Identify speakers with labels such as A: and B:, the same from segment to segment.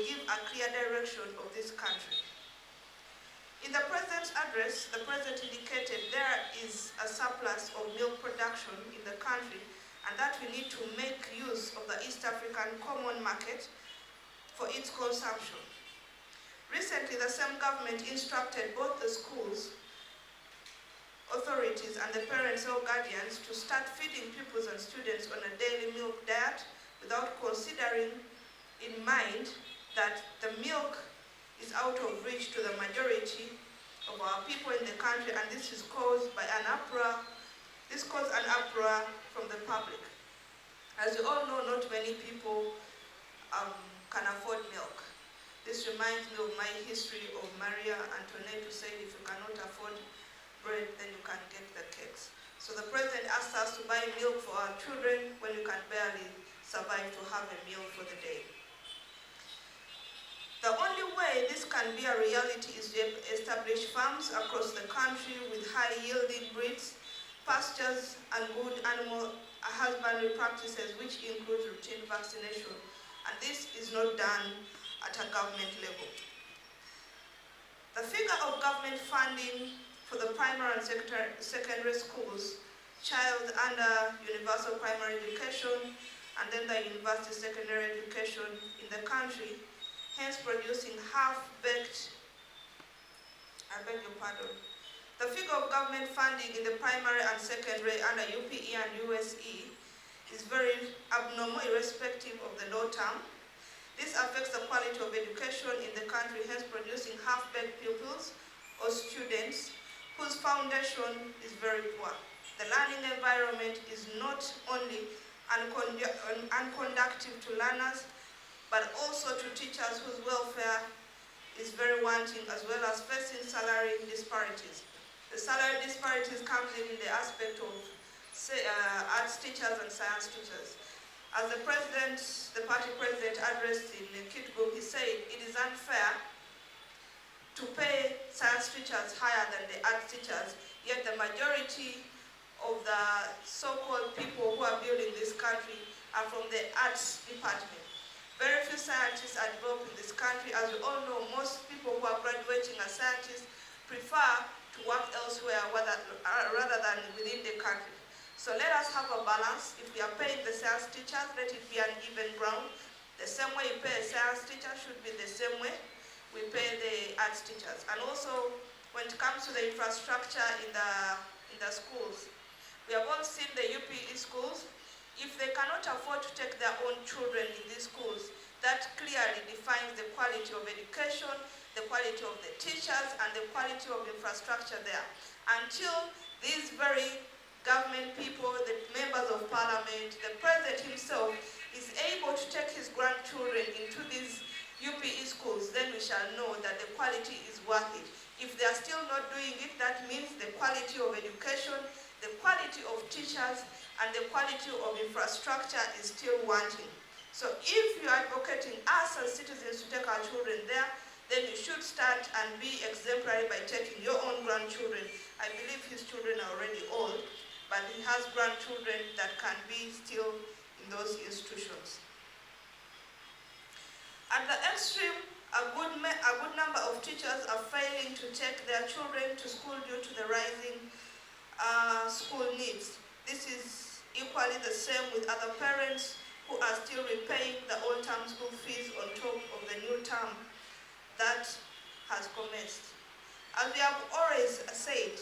A: give a clear direction of this country. In the President's address, the President indicated there is a surplus of milk production in the country and that we need to make use of the East African Common Market for its consumption. Recently, the same government instructed both the schools, authorities, and the parents or guardians to start feeding pupils and students on a daily milk diet without considering in mind that the milk is out of reach to the majority of our people in the country, and this is caused by an uproar. This caused an uproar from the public. As you all know, not many people can afford milk. This reminds me of my history of Maria Antoinette, who said, if you cannot afford bread, then you can get the cakes. So the President asked us to buy milk for our children when you can barely survive to have a meal for the day. The only way this can be a reality is to establish farms across the country with high-yielding breeds, pastures, and good animal husbandry practices, which include routine vaccination. And this is not done at a government level. The figure of government funding for the primary and secondary schools, child under universal primary education, and then the university secondary education in the country, hence producing half-baked, I beg your pardon. The figure of government funding in the primary and secondary under UPE and USE is very abnormal irrespective of the law term. This affects the quality of education in the country, hence producing half-baked pupils or students whose foundation is very poor. The learning environment is not only unconducive to learners, but also to teachers whose welfare is very wanting, as well as facing salary disparities. The salary disparities comes in the aspect of arts teachers and science teachers. As the party president addressed in Kitgum, he said it is unfair to pay science teachers higher than the arts teachers, yet the majority of the so-called people who are building this country are from the arts department. Very few scientists are developed in this country. As you all know, most people who are graduating as scientists prefer to work elsewhere rather than within the country. So let us have a balance. If we are paying the science teachers, let it be an even ground. The same way you pay a science teacher should be the same way we pay the arts teachers. And also, when it comes to the infrastructure in the schools, we have all seen the UPE schools. If they cannot afford to take their own children in these schools, that clearly defines the quality of education, the quality of the teachers, and the quality of infrastructure there. Until these very government people, the members of parliament, the president himself is able to take his grandchildren into these UPE schools, then we shall know that the quality is worth it. If they are still not doing it, that means the quality of education, the quality of teachers, and the quality of infrastructure is still wanting. So if you are advocating us as citizens to take our children there, then you should start and be exemplary by taking your own grandchildren. I believe his children are already old, but he has grandchildren that can be still in those institutions. At the extreme, a good number of teachers are failing to take their children to school due to the rising school needs. This is equally the same with other parents who are still repaying the old term school fees on top of the new term that has commenced. As we have always said,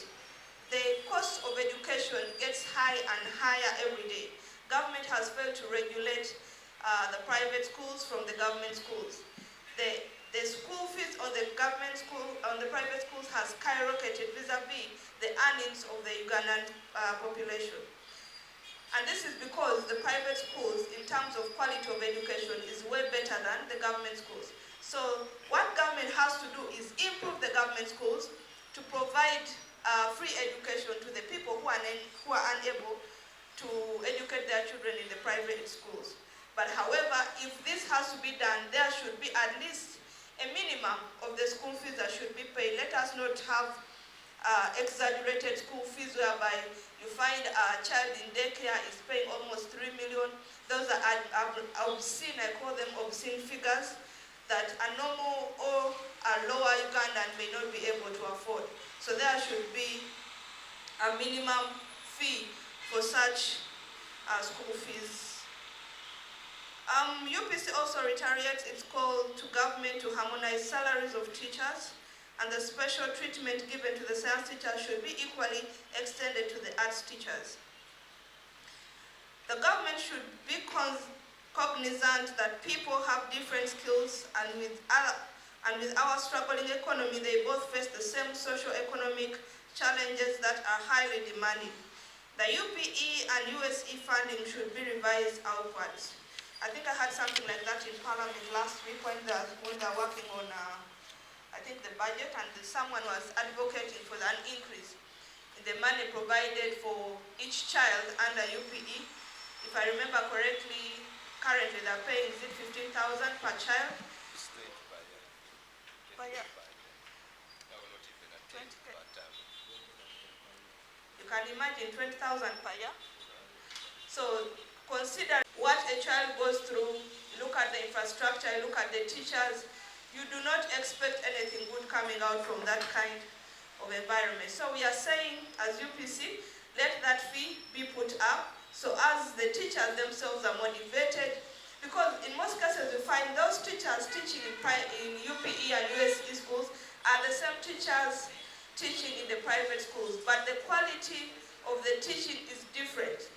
A: the cost of education gets high and higher every day. Government has failed to regulate the private schools from the government schools. The school fees on the government school, on the private schools has skyrocketed vis-a-vis the earnings of the Ugandan population. And this is because the private schools, in terms of quality of education, is way better than the government schools. So what government has to do is improve the government schools to provide free education to the people who are unable to educate their children in the private schools. But however, if this has to be done, there should be at least a minimum of the school fees that should be paid. Let us not have exaggerated school fees whereby you find a child in daycare is paying almost 3 million. Those are obscene, I call them obscene figures. that a normal or a lower Ugandan may not be able to afford. So there should be a minimum fee for such school fees. UPC also reiterates its call to government to harmonize salaries of teachers, and the special treatment given to the science teachers should be equally extended to the arts teachers. The government should be cognizant that people have different skills, and with our struggling economy, they both face the same socio-economic challenges that are highly demanding. The UPE and USE funding should be revised outwards. I think I had something like that in Parliament last week when they're working on, I think, the budget, and someone was advocating for an increase in the money provided for each child under UPE. If I remember correctly, currently they're paying, is it 15,000 per child?
B: State budget.
A: Per year.
B: No, not even at 20 per term.
A: You can imagine 20,000 per year. So consider what a child goes through, look at the infrastructure, look at the teachers. You do not expect anything good coming out from that kind of environment. So we are saying, as UPC, let that fee be put up, so as the teachers themselves are motivated, because in most cases we find those teachers teaching in UPE and USE schools are the same teachers teaching in the private schools, but the quality of the teaching is different,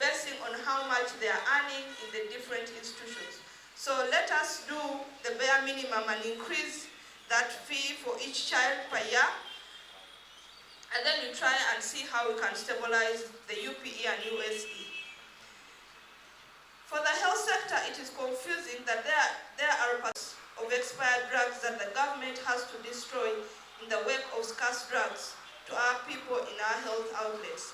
A: basing on how much they are earning in the different institutions. So let us do the bare minimum and increase that fee for each child per year, and then we try and see how we can stabilize the UPE and USE. For the health sector, it is confusing that there are parts of expired drugs that the government has to destroy in the wake of scarce drugs to our people in our health outlets.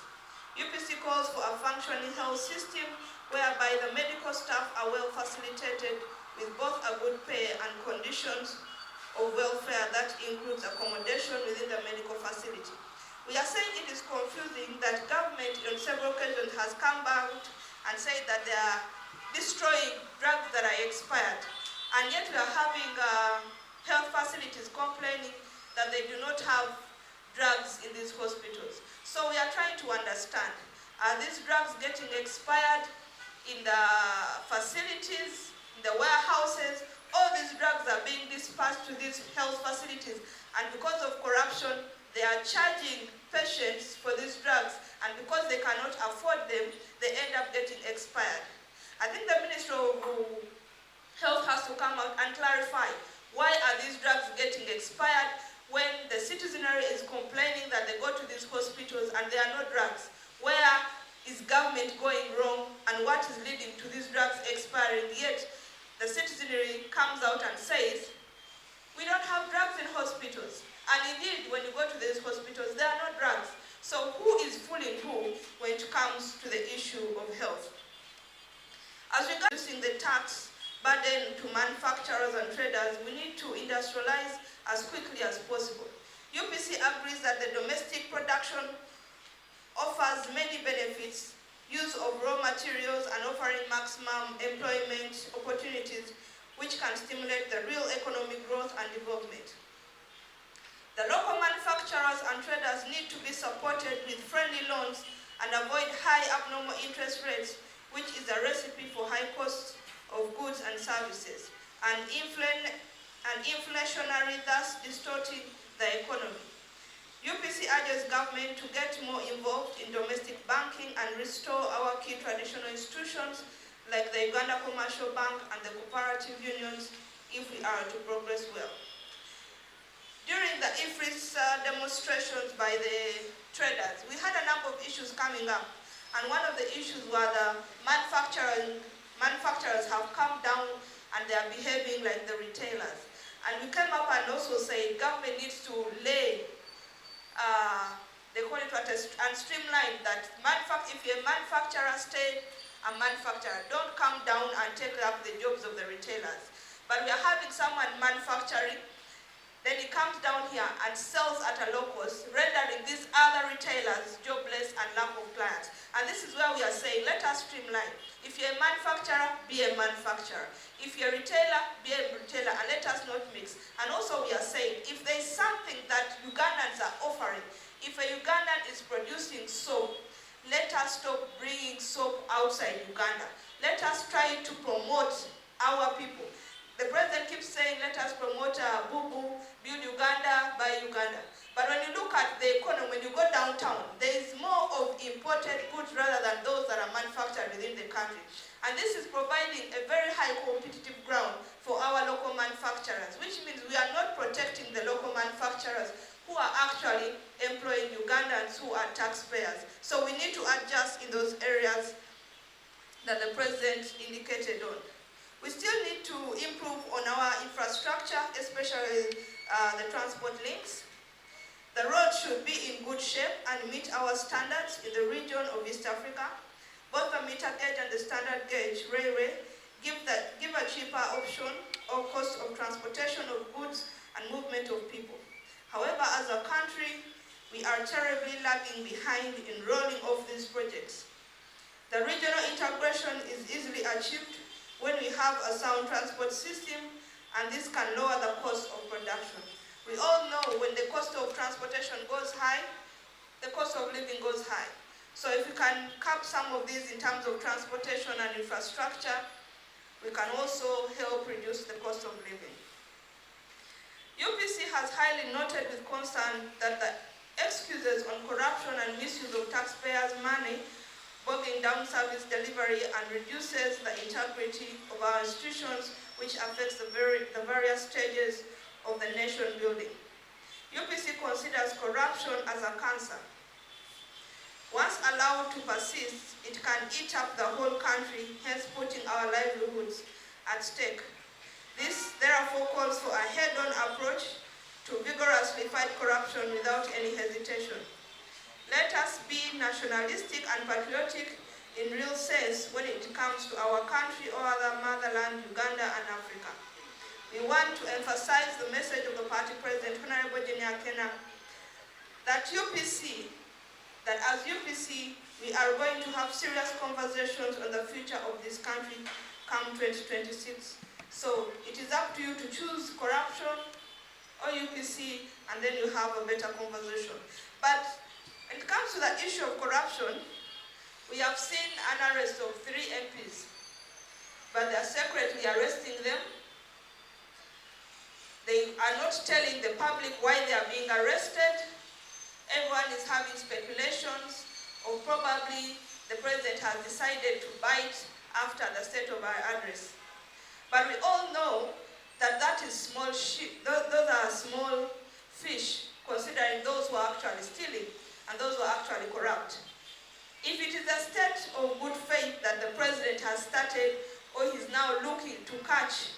A: UPC calls for a functioning health system whereby the medical staff are well facilitated with both a good pay and conditions of welfare that includes accommodation within the medical facility. We are saying it is confusing that government on several occasions has come out and said that they are destroying drugs that are expired, and yet we are having health facilities complaining that they do not have drugs in these hospitals. So we are trying to understand, are these drugs getting expired in the facilities, in the warehouses? All these drugs are being dispatched to these health facilities, and because of corruption, they are charging patients for these drugs, and because they cannot afford them, they end up getting expired. I think the Ministry of Health has to come out and clarify, why are these drugs getting expired when the citizenry is complaining that they go to these hospitals and there are no drugs? Where is government going wrong, and what is leading to these drugs expiring? Yet the citizenry comes out and says, we don't have drugs in hospitals. And indeed, when you go to these hospitals, there are no drugs. So who is fooling who when it comes to the issue of health? As regards reducing the tax burden to manufacturers and traders, we need to industrialize as quickly as possible. UPC agrees that the domestic production offers many benefits, use of raw materials and offering maximum employment opportunities, which can stimulate the real economic growth and development. The local manufacturers and traders need to be supported with friendly loans and avoid high abnormal interest rates, which is a recipe for high costs of goods and services, and inflationary, thus distorting the economy. UPC urges government to get more involved in domestic banking and restore our key traditional institutions like the Uganda Commercial Bank and the cooperative unions if we are to progress well. During the IFRIS demonstrations by the traders, we had a number of issues coming up, and one of the issues were the manufacturers have come down and they are behaving like the retailers. And we came up and also said government needs to lay, they call it and streamline that if you're a manufacturer, stay a manufacturer. Don't come down and take up the jobs of the retailers. But we are having someone manufacturing, then he comes down here and sells at a low cost, rendering these other retailers jobless and lack of clients. And this is where we are saying, let us streamline. If you're a manufacturer, be a manufacturer. If you're a retailer, be a retailer. outside Uganda. Let us try to promote our people. The president keeps saying, let us promote Bubu, build Uganda, buy Uganda. But when you look at the economy, when you go downtown, there is more of imported goods rather than those that are manufactured within the country. And this is providing a very high competitive ground for our local manufacturers, which means we are not protecting the local manufacturers who are actually employing Ugandans who are taxpayers. So we need to adjust in those areas that the president indicated on. We still need to improve on our infrastructure, especially the transport links. The road should be in good shape and meet our standards in the region of East Africa. Both the meter gauge and the standard gauge railway give a cheaper option or cost of transportation of goods and movement of people. However, as a country, we are terribly lagging behind in rolling off these projects. The regional integration is easily achieved when we have a sound transport system, and this can lower the cost of production. We all know when the cost of transportation goes high, the cost of living goes high. So if we can cap some of these in terms of transportation and infrastructure, we can also help reduce the cost of living. UPC has highly noted with concern that the excuses on corruption and misuse of taxpayers' money bogging down service delivery and reduces the integrity of our institutions, which affects the various stages of the nation building. UPC considers corruption as a cancer. Once allowed to persist, it can eat up the whole country, hence putting our livelihoods at stake. This therefore calls for a head-on approach to vigorously fight corruption without any hesitation. Let us be nationalistic and patriotic in real sense when it comes to our country or other motherland, Uganda and Africa. We want to emphasize the message of the party president, Honorable Jenia Kena, that as UPC, we are going to have serious conversations on the future of this country come 2026. So it is up to you to choose corruption or UPC, and then you have a better conversation. But when it comes to the issue of corruption, we have seen an arrest of 3 MPs, but they are secretly arresting them. They are not telling the public why they are being arrested. Everyone is having speculations, or probably the president has decided to bite after the state of our address. But we all know that that is small those are small fish, considering those who are actually stealing and those who are actually corrupt. If it is a state of good faith that the president has started, or he's now looking to catch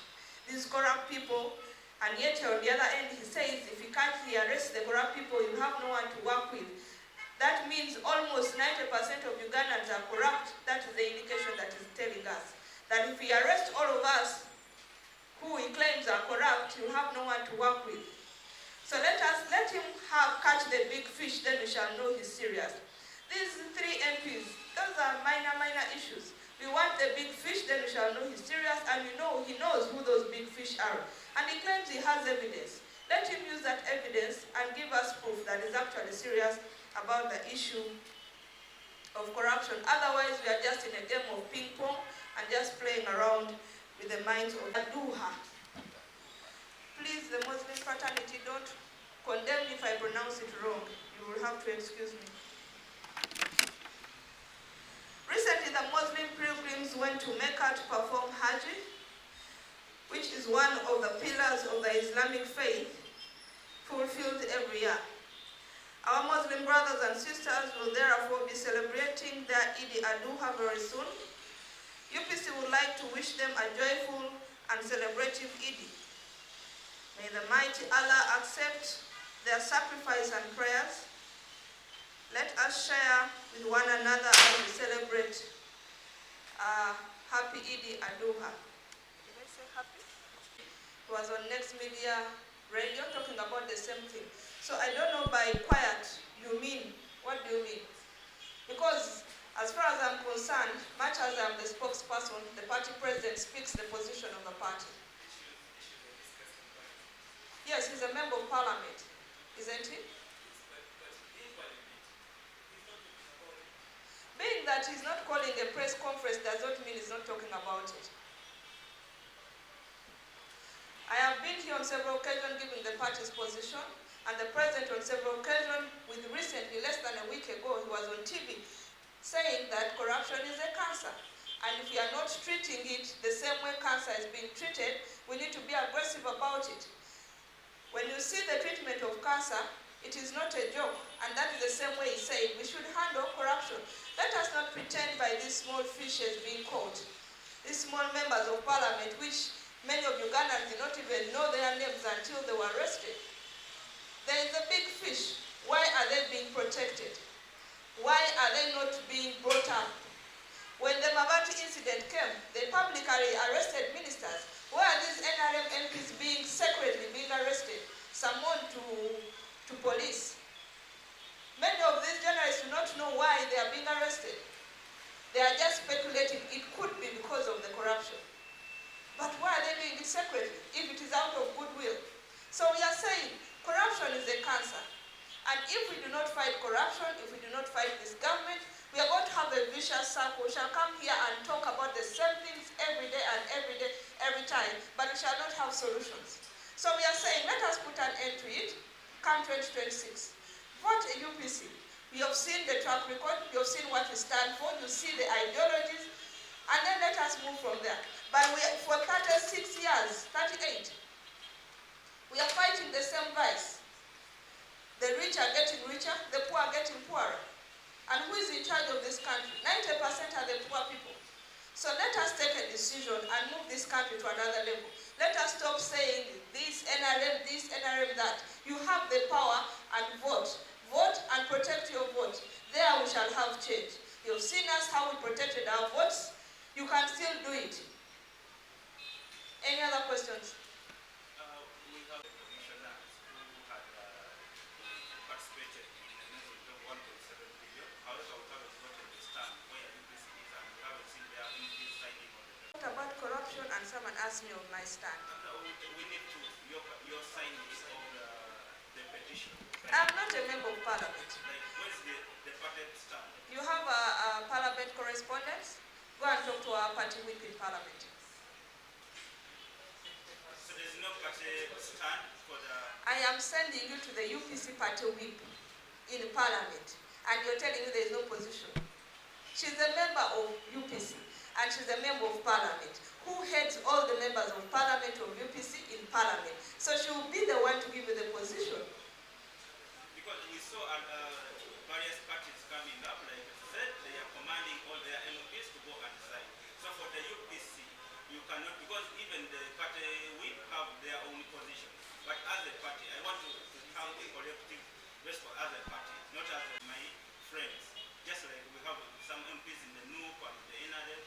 A: these corrupt people, and yet on the other end he says if he can't arrest the corrupt people, you have no one to work with. That means almost 90% of Ugandans are corrupt. That is the indication that he's telling us. That if he arrests all of us who he claims are corrupt, you have no one to work with. So let him catch the big fish, then we shall know he's serious. These 3 MPs, those are minor issues. We want the big fish, then we shall know he's serious, and he knows who those big fish are. And he claims he has evidence. Let him use that evidence and give us proof that he's actually serious about the issue of corruption. Otherwise, we are just in a game of ping pong and just playing around with the minds of Aduha. Please, the Muslim fraternity, don't condemn me if I pronounce it wrong. You will have to excuse me. Recently, the Muslim pilgrims went to Mecca to perform Hajj, which is one of the pillars of the Islamic faith, fulfilled every year. Our Muslim brothers and sisters will therefore be celebrating their Eid al-Adha very soon. UPC would like to wish them a joyful and celebrative Eid. May the mighty Allah accept their sacrifice and prayers. Let us share with one another as we celebrate happy Eid al-Adha. Did I say happy? It was on Next Media Radio talking about the same thing. So I don't know by quiet you mean, what do you mean? Because as far as I'm concerned, much as I'm the spokesperson, the party president speaks the position of the party. Yes, he's a member of parliament, isn't he? Being that he's not calling a press conference does not mean he's not talking about it. I have been here on several occasions giving the party's position, and the president on several occasions, with recently, less than a week ago, he was on TV saying that corruption is a cancer. And if we are not treating it the same way cancer is being treated, we need to be aggressive about it. When you see the treatment of cancer, it is not a joke, and that is the same way he said we should handle corruption. Let us not pretend by these small fishes being caught, these small members of parliament, which many of Ugandans did not even know their names until they were arrested. There is a big fish. Why are they being protected? Why are they not being brought up? When the Mabati incident came, they publicly arrested ministers. Why are these NRM MPs secretly being arrested? Summoned to police. Many of these journalists do not know why they are being arrested. They are just speculating it could be because of the corruption. But why are they doing it secretly if it is out of goodwill? So we are saying corruption is a cancer. And if we do not fight corruption, if we do not fight this government, we are going to have a vicious circle. We shall come here and talk about the same things every day, every time, but we shall not have solutions. So we are saying, let us put an end to it, come 2026. Vote a UPC. We have seen the track record, we have seen what we stand for, you see the ideologies, and then let us move from there. But for 36 years, 38, we are fighting the same vice. The rich are getting richer, the poor are getting poorer. And who is in charge of this country? 90% are the poor people. So let us take a decision and move this country to another level. Let us stop saying this NRM, that. You have the power and vote. Vote and protect your vote. There we shall have change. You've seen us how we protected our votes. You can still do it. Any other questions?
C: We have commissioners who had participated in the amount of 1.7 billion. However, we haven't gotten the stand where UPC is, and we haven't seen their MPs signing on the
A: What about corruption? And someone asked me of my stand.
C: we need to your signing of the petition.
A: I'm not a member of parliament.
C: Like, where's the party stand?
A: You have a parliament correspondence? Go and talk to our party whip in parliament.
C: So there's no party stand for the...
A: I am sending you to the UPC party whip in parliament, and you're telling me there is no position. She's a member of UPC, and she's a member of parliament, who heads all the members of parliament of UPC in parliament. So she will be the one to give you the position.
C: Because we saw various parties coming up, like I said, they are commanding all their MPs to go and sign. So for the UPC, you cannot, because even the party whip have their own position. But as a party, I want to have a collective response as a party, not as my friends. Just like we have some MPs in the NUP and the NRM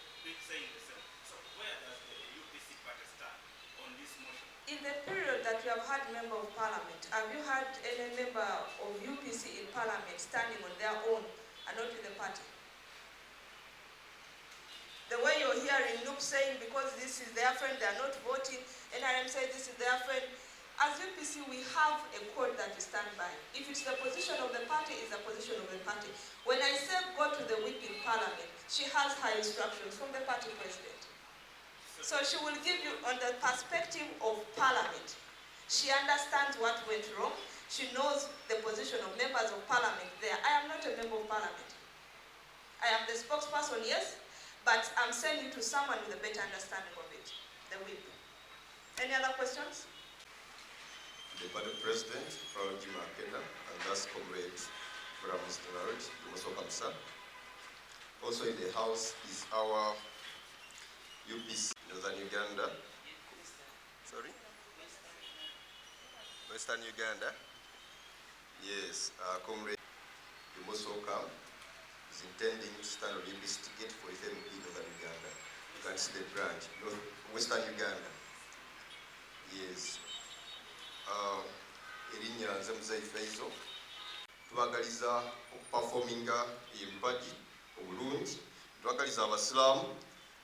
C: saying the same. So where does the UPC party stand on this motion?
A: In the period that you have had member of parliament, have you had any member of UPC in parliament standing on their own and not with the party? The way you're hearing NUP saying because this is their friend, they are not voting, NRM says this is their friend. As UPC, we have a code that we stand by. If it's the position of the party, it's the position of the party. When I say go to the whip in parliament, she has her instructions from the party president. So she will give you on the perspective of parliament. She understands what went wrong. She knows the position of members of parliament there. I am not a member of parliament. I am the spokesperson, yes, but I'm sending you to someone with a better understanding of it, the whip. Any other questions?
D: The party president, Proud Makena, and that's Comrade from Mr. Narod, also in the house is our UPC, Northern Uganda. Sorry? Western Uganda. Yes, Comrade Mosoka is intending to stand on UPC ticket for the MP Northern Uganda. You can see the branch, Western Uganda. Yes. Erinnya nze Muzaifu tubagaliza okuperforminga empagi obulungi, tubagaliza abasiraamu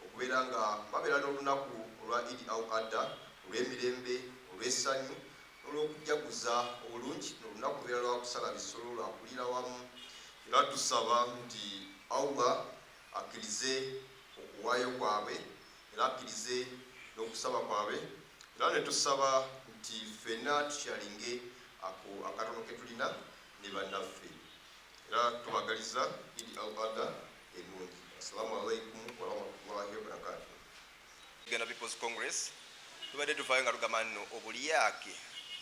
D: okubeera nga babeera n'olunaku olwa Eid al-Adha olw'emirembe, olw'essanyu, olw'okujjaguza obulungi n'olunaku lubeera lwa kusala bisolo, lwa kulira wamu. Era tusaba nti Allah akkirize okuwaayo kwabwe era akkirize n'okusaba kwabwe era ne tusaba nti ffenna tukyalinge akatono ke tulina ne bannaffe era tubagaliza idi al-adha ennungi. Assalamu alaikum warahmatullahi wabarakatuh.
B: Uganda People's Congress tubadde tuvaayo nga tugamba nno obulyake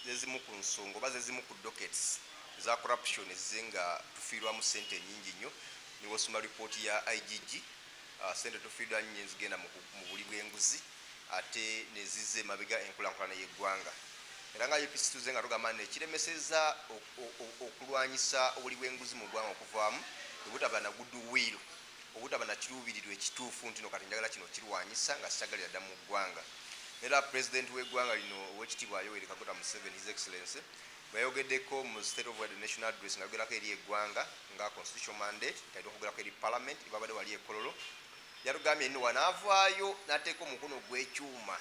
B: zezimu ku nsonga oba zezimu ku dockets za corruption ezze nga tufiirwamu ssente nnyingi nnyo niwosoma ripooti ya IGG ssente tufiirwa nnyo ezigenda mu buli bw'enguzi ate nezizze emabega enkulankulana y'eggwanga era nga UPC tuze nga tugamba nno ekiremeseza okulwanyisa obuli bw'enguzi mu ggwanga okuvaamu obutaba na goodwill obutaba na kiruubirirwa ekituufu nti no kati njagala kino kirwanyisa nga kikyagalira dda mu ggwanga. Era president w'eggwanga lino owekitiibwa Yoweri Kaguta Museveni His Excellency bayogeddeko mu State of the National Address nga yogerako eri eggwanga nga constitutional mandate talina okugerako eri parliament babadde wali ekololo yatugambye nno wanaavaayo n'ateeka omukono gw'ekyuma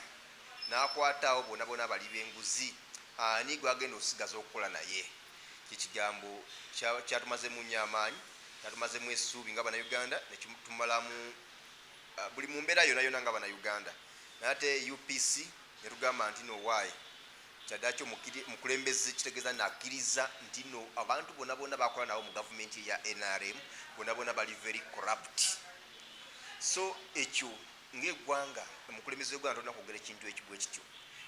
B: n'akwataawo bonna bonna abali b'enguzi ani gwagenda osigaza okukola naye. Kikigambo kyatumazemu nnyo amaanyi kyatumazemu essuubi nga bannayuganda nekitumalamu buli mu mbeera yonna yonna nga bannayuganda nate UPC netugamba nti no why kyadakyo mukulembeze kitegeeza nakkiriza nti no abantu bonna bonna bakola nabo mu gavumenti ya NRM bonna bonna bali very corrupt. So ekyo ng'eggwanga omukulembeze w'eggwanga tolina kwogera ekintu ekibwe kityo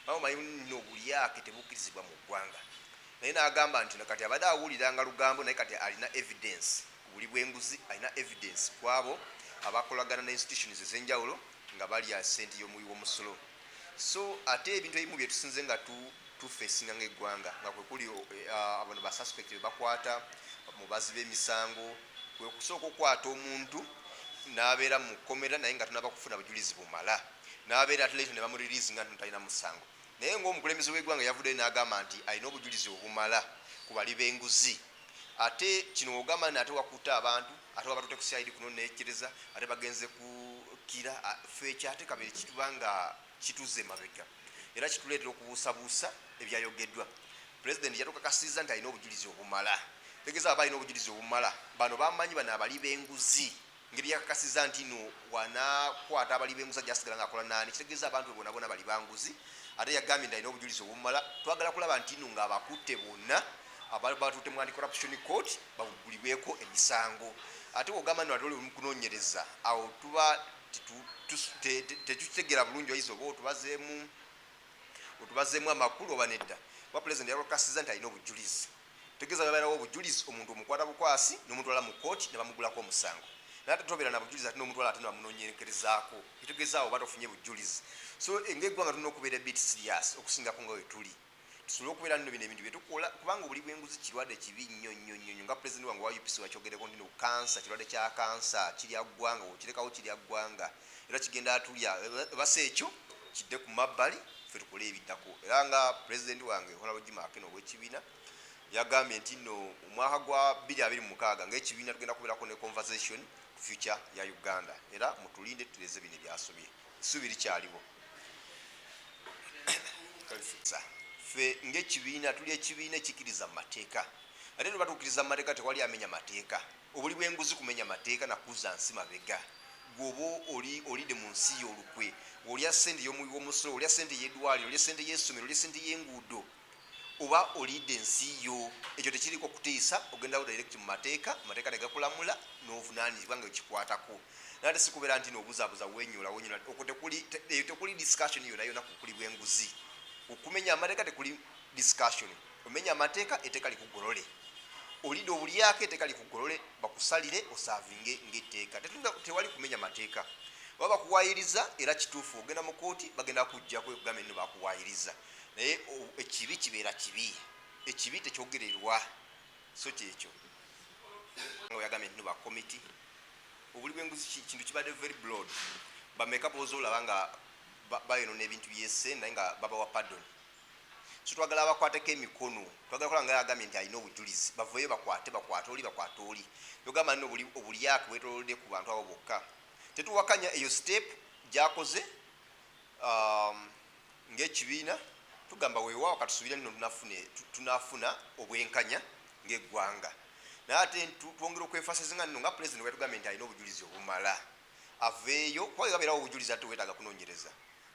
B: bamanyi nno obulyake tebukkirizibwa mu ggwanga naye n'agamba nti kati abadde awuliranga lugambo naye kati alina evidence buli bw'enguzi alina evidence kwabo abakolagana ne institutions ez'enjawulo nga balya ssente y'omuwi w'omusolo. So ate ebintu ebimu bye tusinze nga tufeesinga ng'eggwanga nga kwe kuli abantu basuspect be bakwata mubazi b'emisango kwe kusooka okukwata omuntu n'abeera mu kkomera naye nga tunaba kufuna bujulizi bumala n'abeera atulaito ne bamuliriizi nga talina musango naye ng'omukulembeze w'eggwanga yavuddeyo n'agamba nti alina obujulizi obumala ku bali b'enguzi. Ate kino ogamba nti ate wakuta abantu ate wabatutte ku sayidi kuno neekereza ate bagenze kukira ffe ekyate kabiri kituba nga kituze mabega era kituleetera okubuusabuusa ebyayogeddwa. Pulezidenti yatukakasiza nti alina obujulizi obumala tegeeza aba alina obujulizi obumala bano bamanyi bano abali b'enguzi ngeri yakakasiza nti no wanakwata abali b'enguzi ajasigala nga akola naani kitegeeza abantu bonna bonna bali banguzi ate yagambye nti alina obujulizi obumala. Twagala kulaba nti no nga abakutte bonna abatutte mu anti-corruption court babugulibweko emisango. Ate ogamba nno ate oli mukunoonyereza awo tuba tetukitegera bulungi oyiza oba otubazeemu amakulu oba nedda. Oba pulezidenti yakakasiza nti alina obujulizi tegeeza babeerawo obujulizi omuntu omukwata bukwasi n'omutwala mu kooti ne bamugulako omusango naye ate tobeera na bujulizi ate n'omutwala ate nebamunoonyerezaako kitegeeza awo oba tofunye bujulizi. So ng'eggwanga tulina okubeera bit serious okusingako nga we tuli tusobole okubeera nno bino ebintu byetukola kubanga obuli bw'enguzi kirwadde kibi nnyo nnyo nnyo nga pulezidenti wange wa UPC wakyogereko nti no kansa kirwadde kya kansa kirya ggwanga okirekawo kirya ggwanga era kigenda atulya basa ekyo kidde ku mabbali ffe tukole ebiddako. Era nga pulezidenti wange Honorable Jim Akeno ow'ekibiina yagambye nti no omwaka gwa 2026 ng'ekibiina tugenda kubeerako ne conversation ku future ya Uganda era mutulinde tuleze bino ebyasobye essuubi likyaliwo. Ffe ng'ekibiina tuli ekibiina ekikiriza mu mateeka ate tuba tukkiriza mu mateeka tewali amenya mateeka. Obuli bw'enguzi kumenya mateeka nakuza nsi mabega gwoba olidde mu nsi y'olukwe olya ssente y'omuwi w'omusolo olya ssente y'eddwaliro olya ssente y'essomero olya ssente y'enguudo oba olidde ensi yo ekyo tekiriko kutiisa ogendawo direct mu mateeka amateeka tegakulamula n'ovunaanyizibwa nga ekikwatako nate sikubeera nti n'obuzaabuza wenyola okwo tekuli discussion yonna yonna ku kuli bw'enguzi. Okumenya amateeka tekuli discussion omenya amateeka etteeka likugolole olidde obulyako etteeka likugolole bakusalire osaavinge ng'etteeka tewali kumenya mateeka baba bakuwaayiriza era kituufu ogenda mu kooti bagenda kujjako ekugamba nno bakuwaayiriza naye ekibi kibeera kibi ekibi tekyogererwa. So kyekyo nga yagambye nno bakomiti obuli bw'enguzi kintu kibadde very broad bameka booza olaba nga bayonona ebintu byesse naye nga babawa pardon. So twagala abakwateko emikono twagala kola nga yagambye nti alina obujulizi bavayo bakwate oli yogamba nno obulyake bwetolodde ku bantu abo bokka tetuwakanya eyo step gyakoze ng'ekibiina tugamba weewaawo katusuubire nno tunafuna obwenkanya ng'eggwanga naye ate twongera okwefasiza nga nno nga pulezidenti bwe tugambye nti alina obujulizi obumala aveeyo kuba gabeerawo obujulizi ate weetaaga kunoonyereza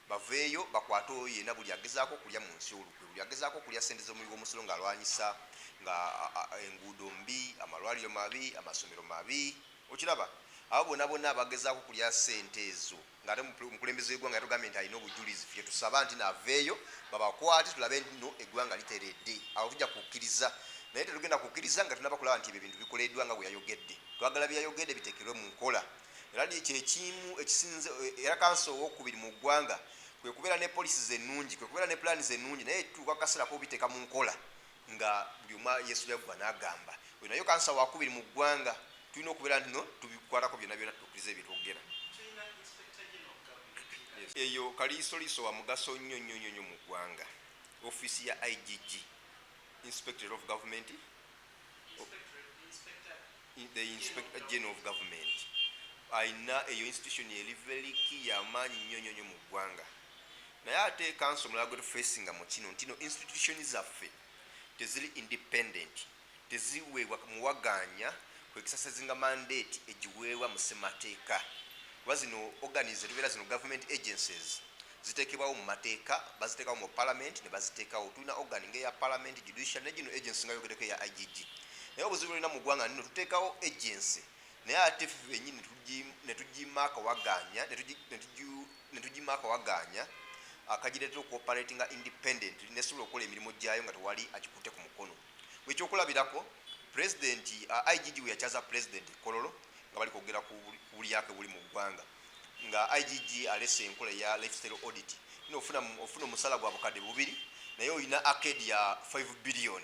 B: baveeyo bakwate oyo yena buli agezaako okulya mu nsi olukwe buli agezaako okulya sente z'omulimu gw'omusolo ng'alwanyisa nga enguudo mbi amalwaliro mabi amasomero mabi okiraba abo bonna bonna abagezaako okulya sente ezo ng'ate omukulembeze w'eggwanga yatugambye nti alina obujulizi fye tusaba nti naaveeyo babakwate tulabe nno eggwanga literedde awo tujja kukkiriza naye tetugenda kukkiriza nga tunaba kulaba nti ebyo ebintu bikoleddwa nga bwe yayogedde twagala bye yayogedde biteekerwe mu nkola era kyekimu ekisinze era kanso owokubiri mu ggwanga kwe kubeera ne policies ennungi kwe kubeera ne plans ennungi naye tuuka kaseera kobiteeka mu nkola nga buli omu yesulyaguba n'agamba oyo nayo kansa wakubiri mu ggwanga tulina okubeera nti no tubikwatako byonna byonna tutuukiriza ebyetwogera eyo kaliisoliiso wa mugaso nnyo nnyo nnyo nnyo mu ggwanga ofiisi ya IGG Inspector of Government the Inspector General of Government ayina eyo institution eri very key y'amaanyi nnyo nnyo nnyo mu ggwanga naye ate kanso omulala gwe tufacinga mu kino ntino institution zaffe teziri independent teziweebwa muwaganya kwekisasazinga mandate egiweebwa mu ssemateeka kuba zino organize tubeera zino government agencies ziteekebwawo mu mateeka baziteekawo mu parliament ne baziteekawo tulina organ nga eya parliament judicial ne gino agency nga yogeddeko eya IGG naye obuzibu olina mu ggwanga nino tuteekawo agency naye ate ffe bennyini netugima akawaganya akagireetera okuoperatinga independent nesobola okukola emirimu gyayo nga tewali agikutte ku mukono bwekyokulabirako president IGG we yakyaza president kololo nga bali kwogera ku buli yake buli mu ggwanga nga IGG alese enkola ya lifestyle audit nino ofuna omusala gwa bukadde 2 naye olina arcade ya 5 billion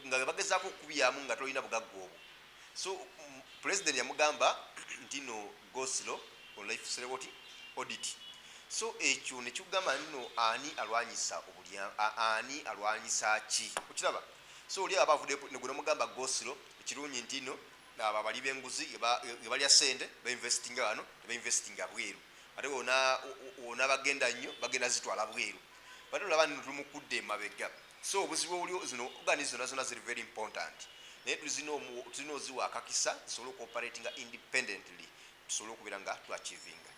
B: nga bagezaako okubyamu nga tolina bugagga obwo so president yamugamba ntino go slow on lifestyle audit so ekyo nekigamba nino ani alwanyisa ki okiraba so oli abavude negwe nomugamba go slow ekirungi ntino aba bali b'enguzi balya sente bainvestinga wano bainvestinga bweru ate wona bagenda nnyo bagenda zitwala bweru bate olaba nino tulumukudde emabega so obuzibu obuli zino organize zona ziri very important naye tulina oziwa akakisa tusobole okuoperatinga independently tusobole okubeera nga tuachivinga